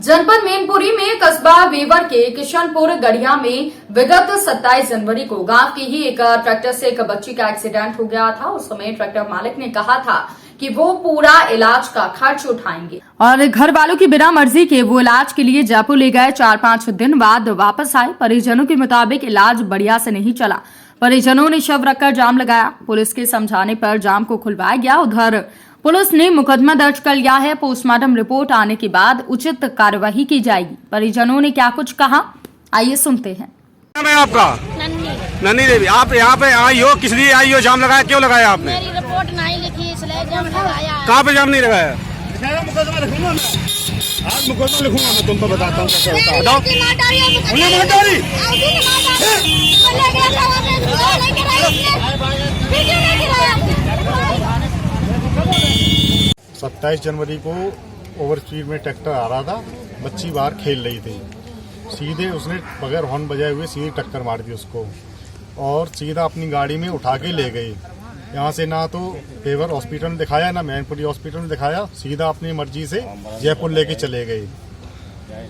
जनपद मैनपुरी में कस्बा वेवर के किशनपुर गढ़िया में विगत 27 जनवरी को गांव की ही एक ट्रैक्टर से एक बच्ची का एक्सीडेंट हो गया था। उस समय ट्रैक्टर मालिक ने कहा था कि वो पूरा इलाज का खर्च उठाएंगे और घर वालों की बिना मर्जी के वो इलाज के लिए जयपुर ले गए। 4-5 दिन बाद वापस आए। परिजनों के मुताबिक इलाज बढ़िया से नहीं चला। परिजनों ने शव रखकर जाम लगाया। पुलिस के समझाने पर जाम को खुलवाया गया। उधर पुलिस ने मुकदमा दर्ज कर लिया है। पोस्टमार्टम रिपोर्ट आने के बाद उचित कार्यवाही की जाएगी। परिजनों ने क्या कुछ कहा, आइए सुनते हैं। नाम है आपका? नन्नी देवी। आप यहाँ पे आई हो, किस लिए आई हो? जाम लगाया, क्यों लगाया आपने? मेरी रिपोर्ट नहीं लिखी इसलिए जाम लगाया। कहाँ पे जाम नहीं लगाया? मुकदमा लिखूंगा मैं। आज मुकदमा लिखूंगा मैं, तुमको बताता हूँ कैसे होता है। बताओ। 27 जनवरी को ओवर स्पीड में ट्रैक्टर आ रहा था। बच्ची बाहर खेल रही थी। सीधे उसने बगैर हॉर्न बजाए हुए सीधे टक्कर मार दी उसको और सीधा अपनी गाड़ी में उठा के ले गई। यहाँ से ना तो वेवर हॉस्पिटल में दिखाया ना मैनपुरी हॉस्पिटल में दिखाया, सीधा अपनी मर्जी से जयपुर लेके चले गए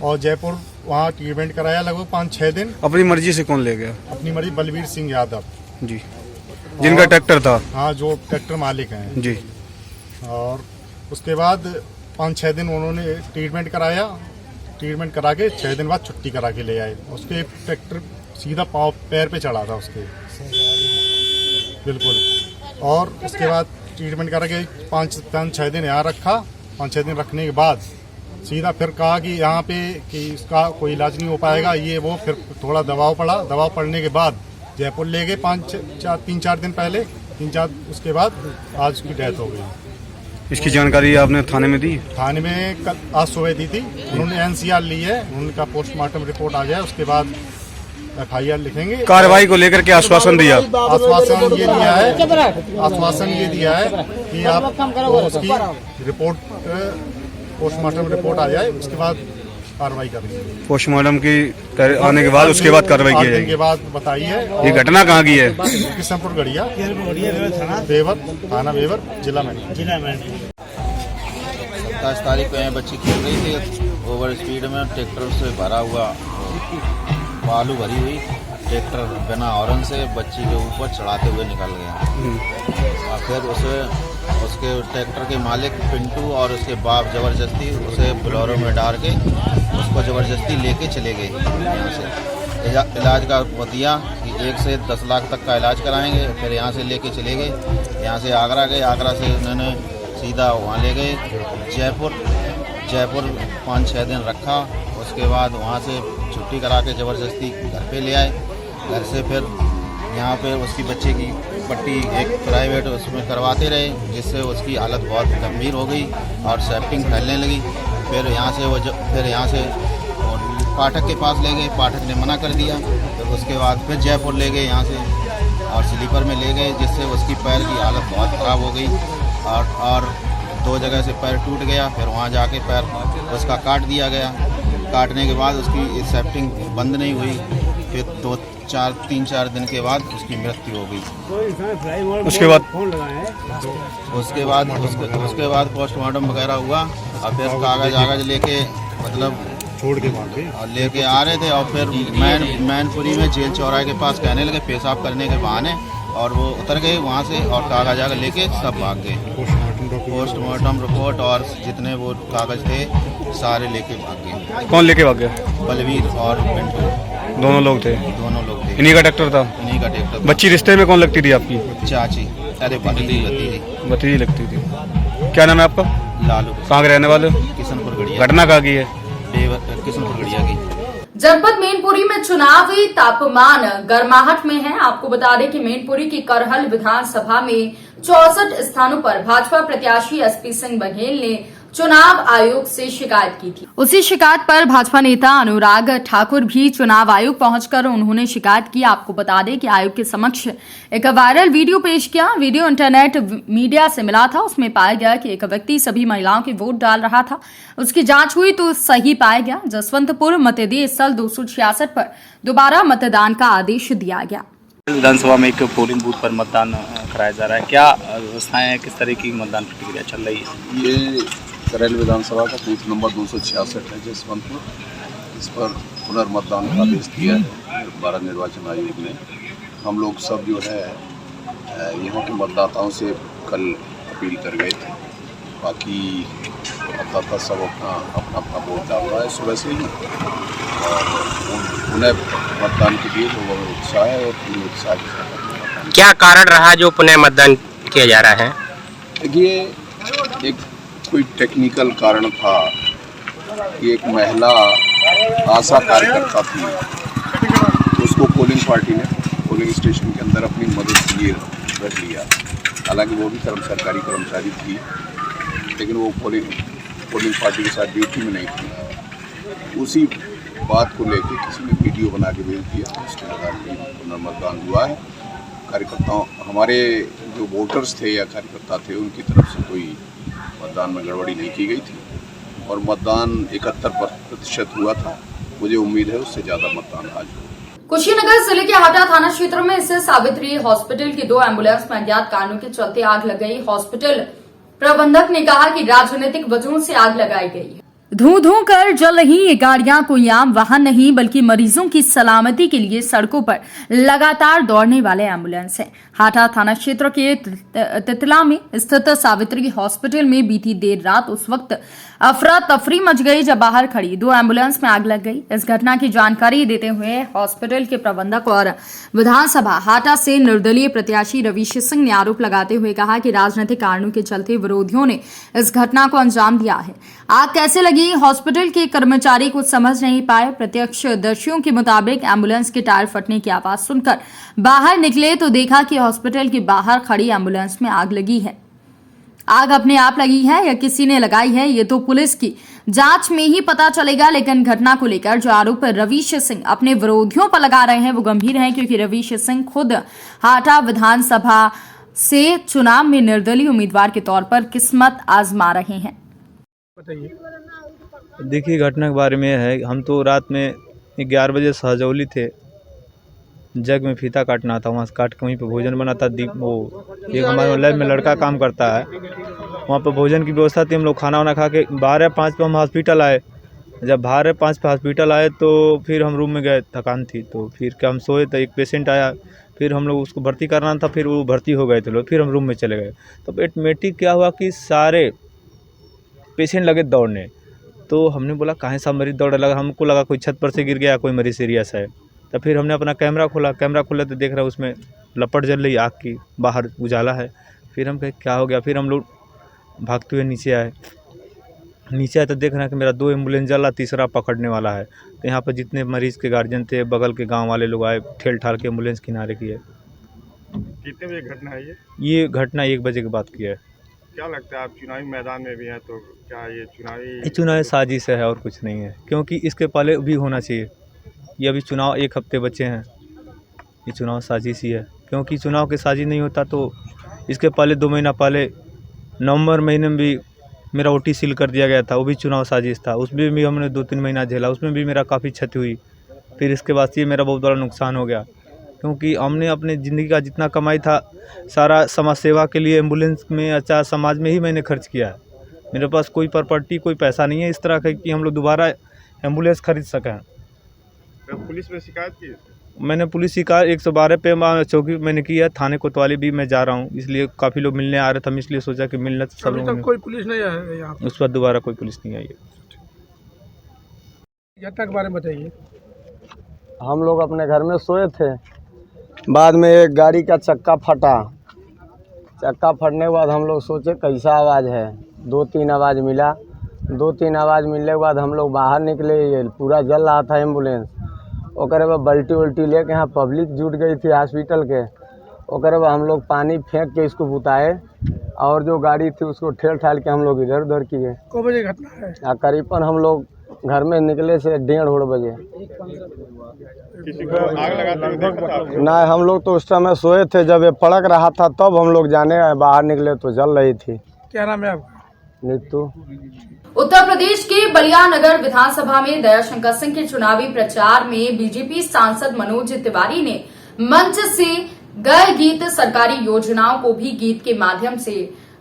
और जयपुर वहाँ ट्रीटमेंट कराया लगभग 5-6 दिन। अपनी मर्जी से कौन ले गया? अपनी मर्जी बलबीर सिंह यादव जी, जिनका ट्रैक्टर था। हाँ, जो ट्रैक्टर मालिक हैं जी। और उसके बाद 5-6 दिन उन्होंने ट्रीटमेंट कराया। ट्रीटमेंट करा के 6 दिन बाद छुट्टी करा के ले आए। उसके ट्रैक्टर सीधा पाँव पैर पे चढ़ा था उसके, बिल्कुल। और उसके बाद ट्रीटमेंट करा के 5-6 दिन यहाँ रखा। 5-6 दिन रखने के बाद सीधा फिर कहा कि यहाँ पे कि इसका कोई इलाज नहीं हो पाएगा, ये वो। फिर थोड़ा दबाव पड़ा। दबाव पड़ने के बाद जयपुर ले गए 3-4 दिन पहले। 3-4 उसके बाद आज उसकी डेथ हो गई। इसकी जानकारी आपने थाने में दी? थाने में कल आज सुबह दी थी। उन्होंने NCR ली है। उनका पोस्टमार्टम रिपोर्ट आ जाए उसके बाद FIR लिखेंगे। कार्रवाई को लेकर के आश्वासन दिया? आश्वासन ये दिया है कि आप उसकी रिपोर्ट पोस्टमार्टम रिपोर्ट आ जाए उसके बाद कार्रवाई करेंगे। पोस्टमार्टम की आने के बाद उसके बाद कार्रवाई की जाएगी। के बाद बताइए। ये घटना कहाँ की है? किशनपुर गढ़िया, वेवर, थाना वेवर, जिला में। 27 तारीख को बच्ची खेल रही थी। ओवर स्पीड में ट्रैक्टर से भरा हुआ बालू भरी हुई ट्रैक्टर बिना हॉर्न से बच्ची के ऊपर चढ़ाते हुए निकल गया। और फिर उसके ट्रैक्टर के मालिक पिंटू और उसके बाप जबरदस्ती उसे बोलेरो में डाल के उसको जबरदस्ती लेके चले गए। यहाँ से इलाज का दिया कि 1 से 10 लाख तक का इलाज कराएंगे। फिर यहाँ से लेके चले गए। यहाँ से आगरा गए। आगरा से उन्होंने सीधा वहाँ ले गए जयपुर 5-6 दिन रखा। उसके बाद वहाँ से छुट्टी करा के ज़बरदस्ती घर पे ले आए। घर से फिर यहाँ पे उसकी बच्चे की पट्टी एक प्राइवेट उसमें करवाते रहे, जिससे उसकी हालत बहुत गंभीर हो गई और सेप्टिंग फैलने लगी। फिर यहाँ से पाठक के पास ले गए। पाठक ने मना कर दिया। फिर उसके बाद फिर जयपुर ले गए यहाँ से और स्लीपर में ले गए, जिससे उसकी पैर की हालत बहुत ख़राब हो गई और 2 जगह से पैर टूट गया। फिर वहाँ जाके पैर उसका काट दिया गया। काटने के बाद उसकी सेप्टिंग बंद नहीं हुई। फिर 3-4 दिन के बाद उसकी मृत्यु हो गई। उसके बाद पोस्टमार्टम वगैरह हुआ और फिर कागज लेके मतलब छोड़ के वहाँ पे और लेके आ रहे थे। और फिर मैनपुरी में जेल चौराहे के पास कहने लगे पेशाब करने के बहाने, और वो उतर गए वहाँ से और कागज लेके सब भाग गए। पोस्टमार्टम रिपोर्ट और जितने वो कागज थे सारे लेके भाग गए। कौन लेके भाग गया? बलवीर और पिंटू। दोनों लोग थे? दोनों लोग थे। इन्हीं का ट्रैक्टर था? इन्हीं का ट्रैक्टर। बच्ची रिश्ते में कौन लगती थी आपकी? चाची। अरे भतीजी लगती थी। क्या नाम है आपका? लालू। कहाँ के रहने वाले? किशनपुर गढ़िया। घटना कहाँ की है? किशनपुर गढ़िया की। जनपद मैनपुरी में चुनावी तापमान गर्माहट में है। आपको बता दें कि मैनपुरी की करहल विधानसभा में 64 स्थानों पर भाजपा प्रत्याशी SP सिंह बघेल ने चुनाव आयोग से शिकायत की थी। उसी शिकायत पर भाजपा नेता अनुराग ठाकुर भी चुनाव आयोग पहुंचकर उन्होंने शिकायत की। आपको बता दें कि आयोग के समक्ष एक वायरल वीडियो पेश किया। वीडियो इंटरनेट मीडिया से मिला था। उसमें पाया गया कि एक व्यक्ति सभी महिलाओं के वोट डाल रहा था। उसकी जांच हुई तो सही पाया गया। जसवंतपुर मतदेय स्थल 266 पर दोबारा मतदान का आदेश दिया गया। विधानसभा में एक पोलिंग बूथ पर मतदान कराया जा रहा है। क्या व्यवस्थाएं हैं, किस तरह की मतदान प्रक्रिया चल रही है? ये करेल विधानसभा का बूथ नंबर 266 है जसवंतपुर। इस पर पुनर्मतदान का आदेश दिया है भारत निर्वाचन आयोग ने। हम लोग सब जो है यहाँ के मतदाताओं से कल अपील कर गए थे। बाकी मतदाता सब अपना वोट डाल रहा है सुबह से ही, और पुनः मतदान के लिए लोगों में उत्साह है और पूरे उत्साह के साथ। क्या कारण रहा जो पुनः मतदान किया जा रहा है? देखिए, एक कोई टेक्निकल कारण था कि एक महिला आशा कार्यकर्ता थी, उसको पोलिंग पार्टी ने पोलिंग स्टेशन के अंदर अपनी मदद के लिए रख लिया। हालांकि वो भी सरकारी कर्मचारी थी, लेकिन वो पोलिंग पार्टी के साथ ड्यूटी में नहीं थी। उसी बात को लेकर किसी ने वीडियो बना के भेज दिया, उसके आधार पर पुनर्मतदान हुआ है। कार्यकर्ताओं, हमारे जो वोटर्स थे या कार्यकर्ता थे, उनकी तरफ से कोई मतदान में गड़बड़ी नहीं की गई थी और मतदान 71% हुआ था। मुझे उम्मीद है उससे ज़्यादा मतदान आज होगा। कुशीनगर जिले के हाटा थाना क्षेत्र में स्थित सावित्री हॉस्पिटल की 2 एम्बुलेंस में अज्ञात कारणों के चलते आग लग गई। हॉस्पिटल प्रबंधक ने कहा कि राजनीतिक वजहों से आग लगाई गई है। धू धू कर जल रही ये गाड़ियां कोई आम वाहन नहीं बल्कि मरीजों की सलामती के लिए सड़कों पर लगातार दौड़ने वाले एम्बुलेंस हैं। हाटा थाना क्षेत्र के तितला में स्थित सावित्री हॉस्पिटल में बीती देर रात उस वक्त अफरा तफरी मच गई जब बाहर खड़ी 2 एम्बुलेंस में आग लग गई। इस घटना की जानकारी देते हुए हॉस्पिटल के प्रबंधक और विधानसभा हाटा से निर्दलीय प्रत्याशी रविश सिंह ने आरोप लगाते हुए कहा कि राजनीतिक कारणों के चलते विरोधियों ने इस घटना को अंजाम दिया है। आग कैसे लगी, हॉस्पिटल के कर्मचारी कुछ समझ नहीं पाए। प्रत्यक्षदर्शियों के मुताबिक एम्बुलेंस के टायर फटने की आवाज सुनकर बाहर निकले तो देखा कि हॉस्पिटल के बाहर खड़ी एम्बुलेंस में आग लगी है। आग अपने आप लगी है या किसी ने लगाई है, ये तो पुलिस की जांच में ही पता चलेगा। लेकिन घटना को लेकर जो आरोप रविश सिंह अपने विरोधियों पर लगा रहे हैं वो गंभीर है, क्योंकि रविश सिंह खुद हाटा विधानसभा से चुनाव में निर्दलीय उम्मीदवार के तौर पर किस्मत आजमा रहे हैं। देखिए, घटना के बारे में है, हम तो रात में 11 बजे सहजौली थे, जग में फीता काटना था, वहाँ से काट के वहीं पे भोजन बना था। वो एक हमारे लैब में लड़का काम करता है, वहाँ पे भोजन की व्यवस्था थी। हम लोग खाना वाना खा के 12:05 पे हम हॉस्पिटल आए। जब 12:05 पे हॉस्पिटल आए तो फिर हम रूम में गए, थकान थी तो फिर क्या हम सोए तो एक पेशेंट आया, फिर हम लोग उसको भर्ती करना था, फिर वो भर्ती हो गए थे लोग, फिर हम रूम में चले गए। तो ऑटोमेटिक क्या हुआ कि सारे पेशेंट लगे दौड़ने, तो हमने बोला कहाँ सब मरीज दौड़ने लगा। हमको लगा कोई छत पर से गिर गया, कोई मरीज सीरियस है। तो फिर हमने अपना कैमरा खोला तो देख रहा उसमें लपट जल रही आग की, बाहर उजाला है। फिर हम कहे क्या हो गया, फिर हम लोग भागते हुए नीचे आए तो देख रहे हैं कि मेरा 2 एम्बुलेंस जल रहा, तीसरा पकड़ने वाला है। तो यहाँ पर जितने मरीज़ के गार्जियन थे, बगल के गांव वाले लोग आए, ठेल ठाल के एम्बुलेंस किनारे किए। कितने बजे घटना है ये घटना 1 बजे के बाद की है। क्या लगता है, आप चुनावी मैदान में भी हैं, तो क्या ये चुनावी साजिश है और कुछ नहीं है, क्योंकि इसके पहले भी होना चाहिए। ये अभी चुनाव 1 हफ्ते बचे हैं, ये चुनाव साजिश ही है। क्योंकि चुनाव के साजिश नहीं होता तो इसके पहले 2 महीना पहले नवंबर महीने में भी मेरा OT सील कर दिया गया था, वो भी चुनाव साजिश था। उसमें भी हमने 2-3 महीना झेला, उसमें भी मेरा काफ़ी क्षति हुई। फिर इसके बाद ये मेरा बहुत बड़ा नुकसान हो गया, क्योंकि हमने अपने ज़िंदगी का जितना कमाई था सारा समाज सेवा के लिए, एम्बुलेंस में, अच्छा समाज में ही मैंने खर्च किया है। मेरे पास कोई प्रॉपर्टी, कोई पैसा नहीं है इस तरह का कि हम लोग दोबारा एम्बुलेंस खरीद सकें। पुलिस में शिकायत की? मैंने पुलिस शिकायत 112 पे चौकी मैंने की है, थाने कोतवाली भी मैं जा रहा हूँ, इसलिए काफ़ी लोग मिलने आ रहे थे। हम इसलिए सोचा कि मिलना सब लोग, कोई पुलिस नहीं आया यहाँ उस पर दोबारा कोई पुलिस नहीं आई है। घटना के बारे में बताइए। हम लोग अपने घर में सोए थे, बाद में एक गाड़ी का चक्का फटा। चक्का फटने के बाद हम लोग सोचे कैसा आवाज़ है, 2-3 आवाज़ मिला। 2-3 आवाज़ मिलने के बाद हम लोग बाहर निकले, ये पूरा जल रहा था एम्बुलेंस। ओकरे बाद बल्टी उल्टी लेके यहाँ पब्लिक जुट गई थी हॉस्पिटल के। ओकरे बाद हम लोग पानी फेंक के इसको बुताए और जो गाड़ी थी उसको ठेल ठाल के हम लोग इधर उधर किए। को बजे घटना है? करीबन हम लोग घर में निकले से 1:30 बजे। किसी को आग लगाते हुए देखा था? नहीं, हम लोग तो उस समय सोए थे, जब ये पड़क रहा था तब हम लोग जाने बाहर निकले तो जल रही थी। क्या नाम है आपका? नीतू। उत्तर प्रदेश के बलिया नगर विधानसभा में दयाशंकर सिंह के चुनावी प्रचार में बीजेपी सांसद मनोज तिवारी ने मंच से गए गीत सरकारी योजनाओं को भी गीत के माध्यम से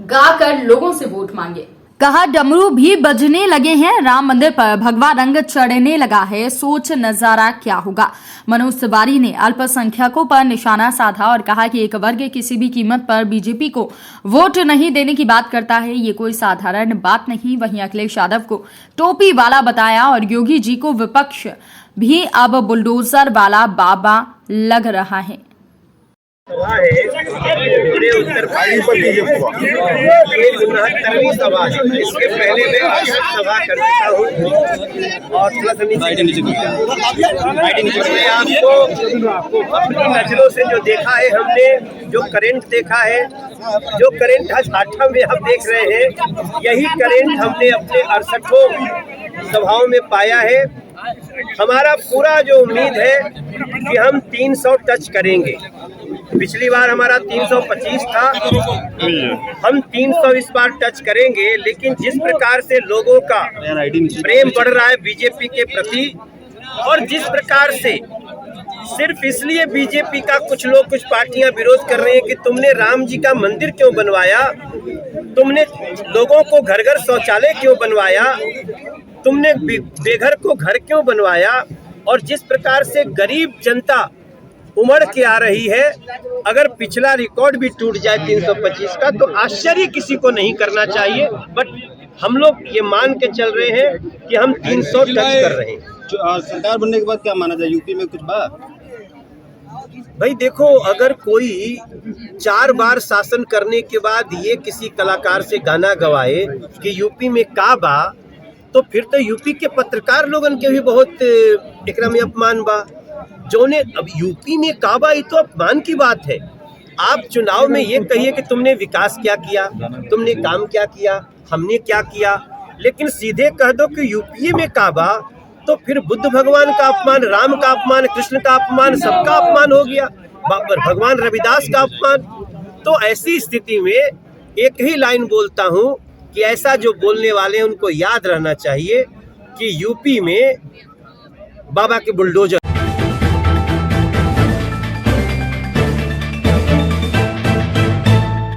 गाकर लोगों से वोट मांगे। कहा डमरू भी बजने लगे हैं, राम मंदिर पर भगवा रंग चढ़ने लगा है, सोच नजारा क्या होगा। मनोज तिवारी ने अल्पसंख्यकों पर निशाना साधा और कहा कि एक वर्ग किसी भी कीमत पर बीजेपी को वोट नहीं देने की बात करता है, ये कोई साधारण बात नहीं। वहीं अखिलेश यादव को टोपी वाला बताया और योगी जी को विपक्ष भी अब बुलडोजर वाला बाबा लग रहा है। उत्तर सभा इसके पहले मैं सभा कर चुका हूँ और आपको अपनी नजरों से जो देखा है हमने, जो करंट देखा है, जो करंट आठम में हम देख रहे हैं, यही करंट हमने अपने 68 सभाओं में पाया है। हमारा पूरा जो उम्मीद है कि हम 300 टच करेंगे। पिछली बार हमारा 325 था, हम 300 इस बार टच करेंगे। लेकिन जिस प्रकार से लोगों का प्रेम बढ़ रहा है बीजेपी के प्रति और जिस प्रकार से सिर्फ इसलिए बीजेपी का कुछ लोग, कुछ पार्टियां विरोध कर रहे हैं कि तुमने राम जी का मंदिर क्यों बनवाया, तुमने लोगों को घर घर शौचालय क्यों बनवाया, तुमने बेघर को घर क्यों बनवाया, और जिस प्रकार से गरीब जनता उमड़ के आ रही है, अगर पिछला रिकॉर्ड भी टूट जाए 325 का तो आश्चर्य किसी को नहीं करना चाहिए। बट हम लोग ये मान के चल रहे हैं कि हम 300 टच कर रहे हैं। सरकार बनने के बाद क्या माना जाए, यूपी में कुछ बात? भाई देखो, अगर कोई 4 बार शासन करने के बाद ये किसी कलाकार से गाना गवाए कि यूपी में का बा, तो फिर तो यूपी के पत्रकार लोगन के भी बहुत एकरा में अपमान बा। जो ने अब यूपी में काबा, ये तो अपमान की बात है। आप चुनाव में ये कहिए कि तुमने विकास क्या किया, तुमने काम क्या किया, हमने क्या किया, लेकिन सीधे कह दो कि यूपी में काबा, तो फिर बुद्ध भगवान का अपमान, राम का अपमान, कृष्ण का अपमान, सबका अपमान हो गया, भगवान रविदास का अपमान। तो ऐसी स्थिति में एक ही लाइन बोलता हूँ कि ऐसा जो बोलने वाले हैं उनको याद रहना चाहिए कि यूपी में बाबा के बुलडोजर